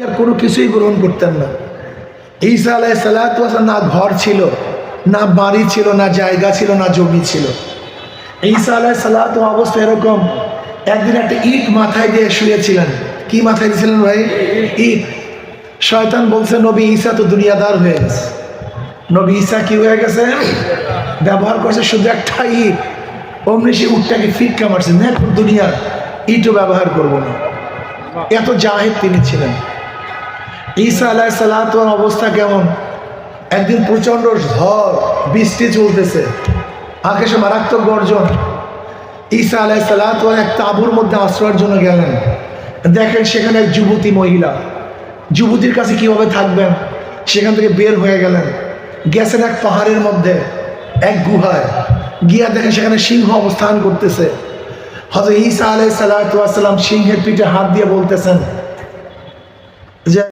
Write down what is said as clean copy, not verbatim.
আর কোনো কিছুই গ্রহণ করতেন না। ঈসা আলাইহিস সালাতু ওয়াস সালাম না ঘর ছিল, না বাড়ি ছিল, না জায়গা ছিল, না জমি ছিল। ঈসা আলাইহিস সালাতু অবস্থা এরকম, একদিন একটা ইট মাথায় দিয়ে শুয়েছিলেন। কি মাথায় দিয়েছিলেন ভাই? ইট। শয়তান বলছে নবী ঈসা তো দুনিয়াদার হয়ে গেছে। নবী ঈসা কি হয়ে গেছে? ব্যবহার করছে শুধু একটা ইট, অমনি সে উটটাকে ফিটকা মারছে, না দুনিয়ার ইটও ব্যবহার করবো না। এত জাহেদ তিনি ছিলেন। ঈসা আলাইহিস সালাতু অবস্থা কেমন? একদিন প্রচন্ড ঝড় বৃষ্টি চলতেছে, আকাশে মারাত্মক গর্জন। ঈসা আলাইহিস সালাতু এক তাঁবুর মধ্যে আশ্রয়ের জন্য গেলেন। দেখেন সেখানে এক যুবতী মহিলা, যুবতীর কাছে কিভাবে থাকবেন, সেখান থেকে বের হয়ে গেলেন, গেছেন এক পাহাড়ের মধ্যে এক গুহায়, গিয়া দেখেন সেখানে সিংহ অবস্থান করতেছে। হযরত ঈসা আলাইহিস সালাতু ওয়াস সালাম সিংহের পিঠে হাত দিয়ে বলতেছেন যে